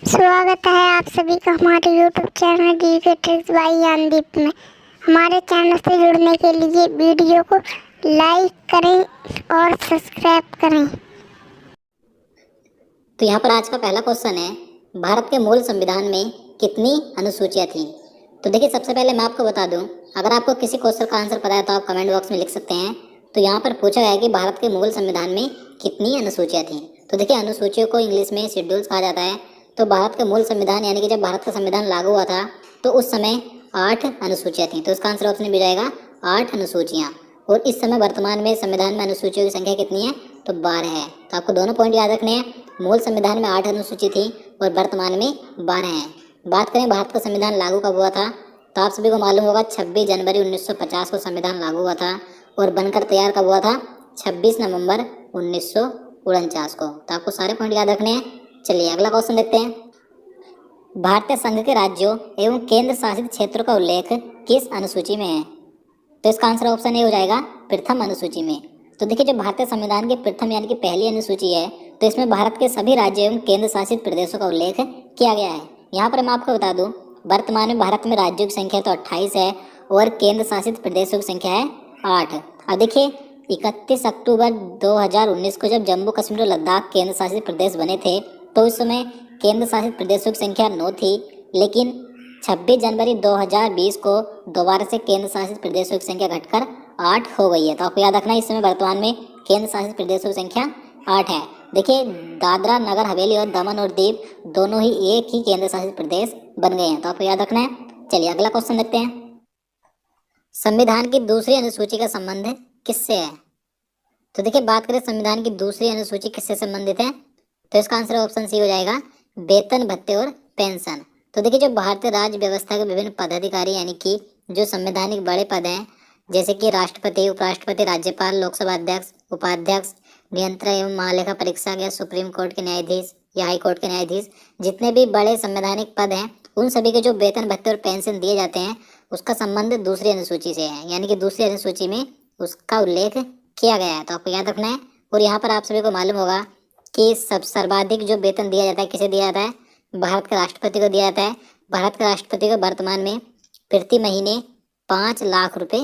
स्वागत है आप सभी का हमारे YouTube channel GK tricks by Gyandeep में। हमारे चैनल से जुड़ने के लिए वीडियो को लाइक करें और सब्सक्राइब करें। तो यहाँ पर आज का पहला क्वेश्चन है, भारत के मूल संविधान में कितनी अनुसूचियाँ थीं? तो देखिए, सबसे पहले मैं आपको बता दूं, अगर आपको किसी क्वेश्चन का आंसर पता है तो आप कमेंट बॉक्स में लिख सकते हैं। तो यहाँ पर पूछा गया है कि भारत के मूल संविधान में कितनी अनुसूचियाँ थीं। तो देखिए, अनुसूचियों को इंग्लिश में शेड्यूल्स कहा जाता है। तो भारत का मूल संविधान यानी कि जब भारत का संविधान लागू हुआ था तो उस समय 8 अनुसूचियाँ थीं। तो इसका आंसर ऑप्शन में जाएगा 8 अनुसूचियाँ। और इस समय वर्तमान में संविधान में अनुसूचियों की संख्या कितनी है? तो 12 है। तो आपको दोनों पॉइंट याद रखने हैं। मूल संविधान में 8 अनुसूची थी और वर्तमान में 12 हैं। बात करें भारत का संविधान लागू कब हुआ था, तो आप सभी को मालूम होगा 26 जनवरी 1950 को संविधान लागू हुआ था और बनकर तैयार कब हुआ था? 26 नवंबर 1949 को। तो आपको सारे पॉइंट याद रखने हैं। चलिए अगला क्वेश्चन देखते हैं। भारतीय संघ के राज्यों एवं केंद्र शासित क्षेत्रों का उल्लेख किस अनुसूची में है? तो इसका आंसर ऑप्शन ए हो जाएगा प्रथम अनुसूची में। तो देखिए, जो भारतीय संविधान की प्रथम यानी कि पहली अनुसूची है तो इसमें भारत के सभी राज्यों एवं केंद्र शासित प्रदेशों का उल्लेख किया गया है। यहाँ पर मैं आपको बता दूं, वर्तमान में भारत में राज्यों की संख्या तो 28 है और केंद्र शासित प्रदेशों की संख्या है 8। अब देखिए, 31 अक्टूबर 2019 को जब जम्मू कश्मीर और लद्दाख केंद्र शासित प्रदेश बने थे तो उस समय केंद्र शासित प्रदेशों की संख्या 9 थी, लेकिन 26 जनवरी 2020 को दोबारा से केंद्र शासित प्रदेशों की संख्या घटकर 8 हो गई है। तो आपको याद रखना है, इस समय वर्तमान में केंद्र शासित प्रदेशों की संख्या 8 है। देखिए, दादरा नगर हवेली और दमन और दीव दोनों ही एक ही केंद्र शासित प्रदेश बन गए हैं। तो आपको याद रखना है। चलिए अगला क्वेश्चन देखते हैं। संविधान की दूसरी अनुसूची का संबंध किससे है? तो देखिए, बात करें संविधान की दूसरी अनुसूची किससे संबंधित है, तो इसका आंसर ऑप्शन सी हो जाएगा वेतन भत्ते और पेंशन। तो देखिए, जो भारतीय राज्य व्यवस्था के विभिन्न पदाधिकारी यानी कि जो संवैधानिक बड़े पद हैं, जैसे कि राष्ट्रपति, उपराष्ट्रपति, राज्यपाल, लोकसभा अध्यक्ष, उपाध्यक्ष, नियंत्रक एवं महालेखा परीक्षक या सुप्रीम कोर्ट के न्यायाधीश या हाई कोर्ट के न्यायाधीश, जितने भी बड़े संवैधानिक पद हैं उन सभी के जो वेतन भत्ते और पेंशन दिए जाते हैं उसका संबंध दूसरी अनुसूची से है, यानी कि दूसरी अनुसूची में उसका उल्लेख किया गया है। तो आपको याद रखना है। और यहाँ पर आप सभी को मालूम होगा कि सर्वाधिक जो वेतन दिया जाता है किसे दिया जाता है? भारत के राष्ट्रपति को दिया जाता है। भारत के राष्ट्रपति को वर्तमान में प्रति महीने 5 लाख रुपए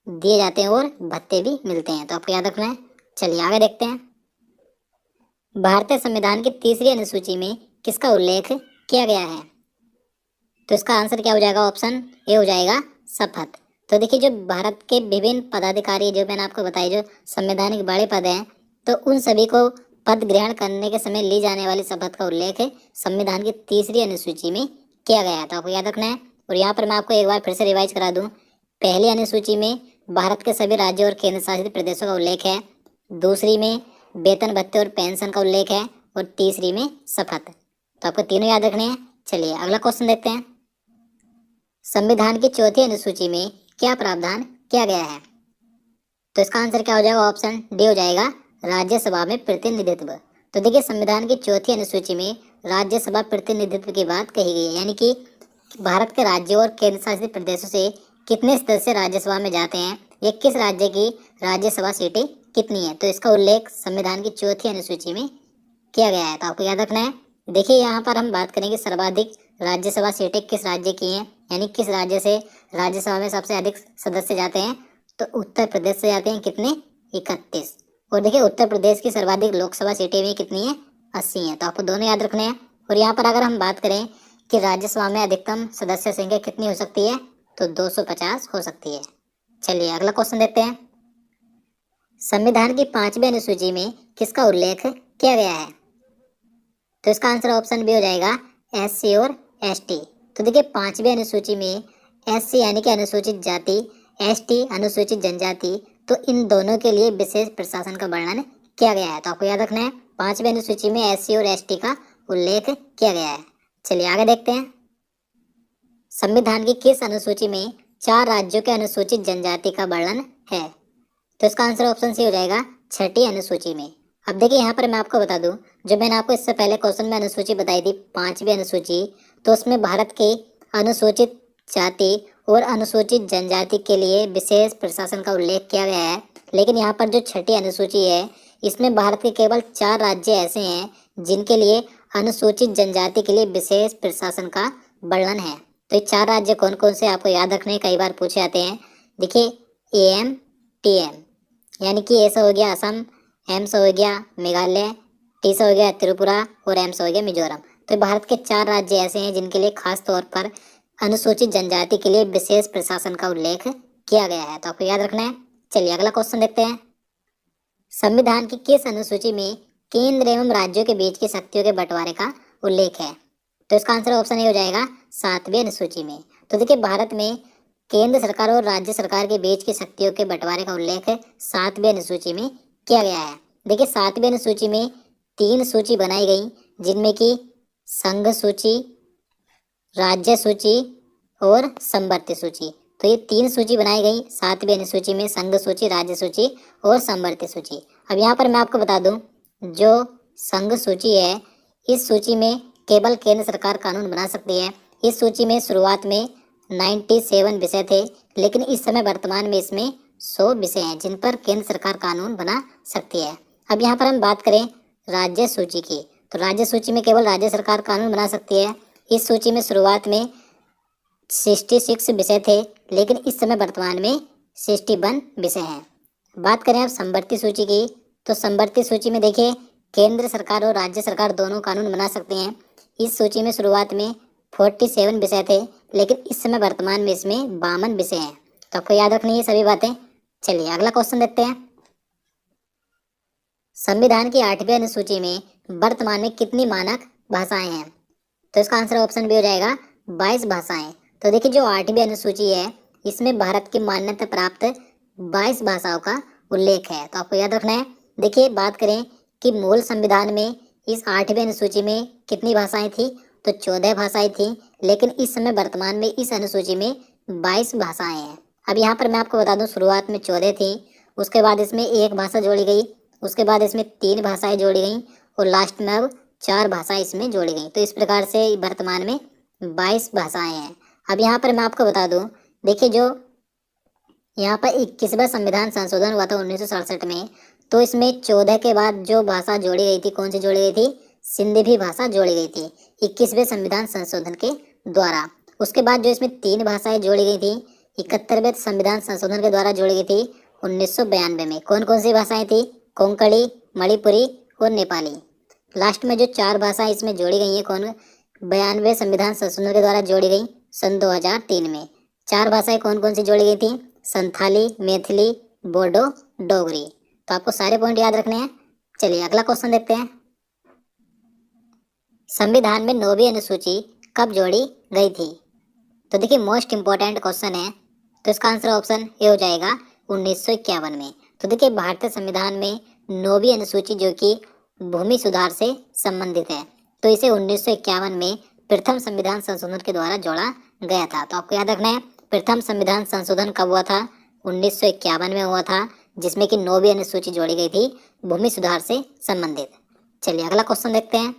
दिए जाते हैं और भत्ते भी मिलते हैं। तो आपको याद रखना है। चलिए आगे देखते हैं। भारतीय संविधान की तीसरी अनुसूची में किसका उल्लेख किया गया है? तो इसका आंसर क्या हो जाएगा? ऑप्शन ए हो जाएगा शपथ। तो देखिए, जो भारत के विभिन्न पदाधिकारी जो मैंने आपको बताए जो संवैधानिक बड़े पद हैं, तो उन सभी को पद ग्रहण करने के समय ली जाने वाली शपथ का उल्लेख संविधान की तीसरी अनुसूची में किया गया है। तो आपको याद रखना है। और यहाँ पर मैं आपको एक बार फिर से रिवाइज करा दूं, पहली अनुसूची में भारत के सभी राज्यों और केंद्र शासित प्रदेशों का उल्लेख है, दूसरी में वेतन भत्ते और पेंशन का उल्लेख है और तीसरी में शपथ। तो आपको तीनों याद रखने हैं। चलिए अगला क्वेश्चन देखते हैं। संविधान की चौथी अनुसूची में क्या प्रावधान किया गया है? तो इसका आंसर क्या हो जाएगा? ऑप्शन डी हो जाएगा राज्यसभा में प्रतिनिधित्व। तो देखिए, संविधान की चौथी अनुसूची में राज्यसभा प्रतिनिधित्व की बात कही गई है, यानी कि भारत के राज्यों और केंद्र शासित प्रदेशों से कितने सदस्य राज्यसभा में जाते हैं या किस राज्य की राज्यसभा सीटें कितनी है, तो इसका उल्लेख संविधान की चौथी अनुसूची में किया गया है। तो आपको याद रखना है। देखिए, यहाँ पर हम बात करेंगे सर्वाधिक राज्यसभा सीटें किस राज्य की हैं, यानी किस राज्य से राज्यसभा में सबसे अधिक सदस्य जाते हैं, तो उत्तर प्रदेश से जाते हैं। कितने? 31। और देखिए, उत्तर प्रदेश की सर्वाधिक लोकसभा सीटें भी कितनी है? 80 हैं। तो आपको दोनों याद रखने हैं। और यहाँ पर अगर हम बात करें कि राज्यसभा में अधिकतम सदस्य संख्या कितनी हो सकती है, तो 250 हो सकती है। चलिए अगला क्वेश्चन देखते हैं। संविधान की 5वीं अनुसूची में किसका उल्लेख किया गया है? तो इसका आंसर ऑप्शन बी हो जाएगा SC और ST। तो देखिए, 5वीं अनुसूची में SC यानी कि अनुसूचित जाति, ST अनुसूचित जनजाति, तो इन दोनों के लिए विशेष प्रशासन का वर्णन किया गया है। तो आपको याद रखना है, 5वीं अनुसूची में SC और ST का उल्लेख किया गया है। चलिए आगे देखते हैं। संविधान की किस अनुसूची में 4 राज्यों के अनुसूचित जनजाति का वर्णन है? तो इसका आंसर ऑप्शन सी हो जाएगा छठी अनुसूची में। अब देखिए, यहाँ पर मैं आपको बता दूं, जो मैंने आपको इससे पहले क्वेश्चन में अनुसूची बताई थी 5वीं अनुसूची, तो उसमें भारत के अनुसूचित जाति और अनुसूचित जनजाति के लिए विशेष प्रशासन का उल्लेख किया गया है। लेकिन यहाँ पर जो छठी अनुसूची है इसमें भारत के केवल 4 राज्य ऐसे हैं जिनके लिए अनुसूचित जनजाति के लिए विशेष प्रशासन का वर्णन है। तो ये 4 राज्य कौन कौन से आपको याद रखने हैं, कई बार पूछे जाते हैं। देखिए AM TM, यानी कि ए से हो गया असम, M से हो गया मेघालय, T से हो गया त्रिपुरा और M से हो गया मिजोरम। तो भारत के 4 राज्य ऐसे हैं जिनके लिए खास तौर पर अनुसूचित जनजाति के लिए विशेष प्रशासन का उल्लेख किया गया है। तो आपको याद रखना है। चलिए अगला क्वेश्चन देखते हैं। संविधान की किस अनुसूची में केंद्र एवं राज्यों के बीच की शक्तियों के बंटवारे का उल्लेख है? तो इसका आंसर ऑप्शन ए हो जाएगा 7वीं अनुसूची में। तो देखिए भारत में केंद्र सरकार और राज्य सरकार के बीच की शक्तियों के बंटवारे का उल्लेख 7वीं अनुसूची में किया गया है। देखिए 7वीं अनुसूची में 3 सूची बनाई गई, जिनमें कि संघ सूची, राज्य सूची और समवर्ती सूची। तो ये 3 सूची बनाई गई 7वीं अनुसूची में, संघ सूची, राज्य सूची और समवर्ती सूची। अब यहाँ पर मैं आपको बता दूं, जो संघ सूची है इस सूची में केवल केंद्र सरकार कानून बना सकती है। इस सूची में शुरुआत में 97 विषय थे, लेकिन इस समय वर्तमान में इसमें 100 विषय हैं जिन पर केंद्र सरकार कानून बना सकती है। अब यहाँ पर हम बात करें राज्य सूची की, तो राज्य सूची में केवल राज्य सरकार कानून बना सकती है। इस सूची में शुरुआत में 66 विषय थे, लेकिन इस समय वर्तमान में 61 विषय हैं। बात करें अब समवर्ती सूची की, तो समवर्ती सूची में देखिए केंद्र सरकार और राज्य सरकार दोनों कानून बना सकते हैं। इस सूची में शुरुआत में 47 विषय थे, लेकिन इस समय वर्तमान में इसमें 52 विषय हैं। तो आपको याद रखनी है सभी बातें। चलिए अगला क्वेश्चन देखते हैं। संविधान की 8वीं अनुसूची में वर्तमान में कितनी मानक भाषाएं हैं? तो इसका आंसर ऑप्शन बी हो जाएगा 22 भाषाएं। तो देखिए जो 8वीं अनुसूची है इसमें भारत की मान्यता प्राप्त 22 भाषाओं का उल्लेख है। तो आपको याद रखना है। देखिए बात करें कि मूल संविधान में इस 8वीं अनुसूची में कितनी भाषाएं थी, तो 14 भाषाएं थी, लेकिन इस समय वर्तमान में इस अनुसूची में 22 भाषाएं हैं। अब यहाँ पर मैं आपको बता दूं, शुरुआत में 14 थी, उसके बाद इसमें एक भाषा जोड़ी गई, उसके बाद इसमें 3 भाषाएं जोड़ी गई और लास्ट में अब 4 भाषाएं इसमें जोड़ी गई। तो इस प्रकार से वर्तमान में 22 भाषाएं हैं। अब यहाँ पर मैं आपको बता दूं, देखिए जो यहाँ पर 21वां संविधान संशोधन हुआ था 1967 में, तो इसमें 14 के बाद जो भाषा जोड़ी गई थी, कौन सी जोड़ी गई थी? सिंधी भाषा जोड़ी गई थी 21वें संविधान संशोधन के द्वारा। उसके बाद जो इसमें 3 भाषाएं जोड़ी गई थी 71वें संविधान संशोधन के द्वारा जोड़ी गई थी 1992 में। कौन कौन सी भाषाएं थी? कोंकणी, मणिपुरी और नेपाली। लास्ट में जो 4 भाषाएं इसमें जोड़ी गई हैं, कौन? 92वें संविधान संशोधन के द्वारा जोड़ी गई सन 2003 में। 4 भाषाएं कौन कौन सी जोड़ी गई थी? संथाली, मैथिली, बोडो, डोगरी। तो आपको सारे पॉइंट याद रखने हैं। चलिए अगला क्वेश्चन देखते हैं। संविधान में 9वीं अनुसूची कब जोड़ी गई थी? तो देखिए मोस्ट इंपॉर्टेंट क्वेश्चन है, तो इसका आंसर ऑप्शन ए हो जाएगा 1951 में। तो देखिए भारतीय संविधान में 9वीं अनुसूची जो कि भूमि सुधार से संबंधित है, तो इसे 1951 में प्रथम संविधान संशोधन के द्वारा जोड़ा गया था। तो आपको याद रखना है प्रथम संविधान संशोधन कब हुआ था? 1951 में हुआ था, जिसमें कि 9वीं अनुसूची जोड़ी गई थी भूमि सुधार से संबंधित। चलिए अगला क्वेश्चन देखते हैं।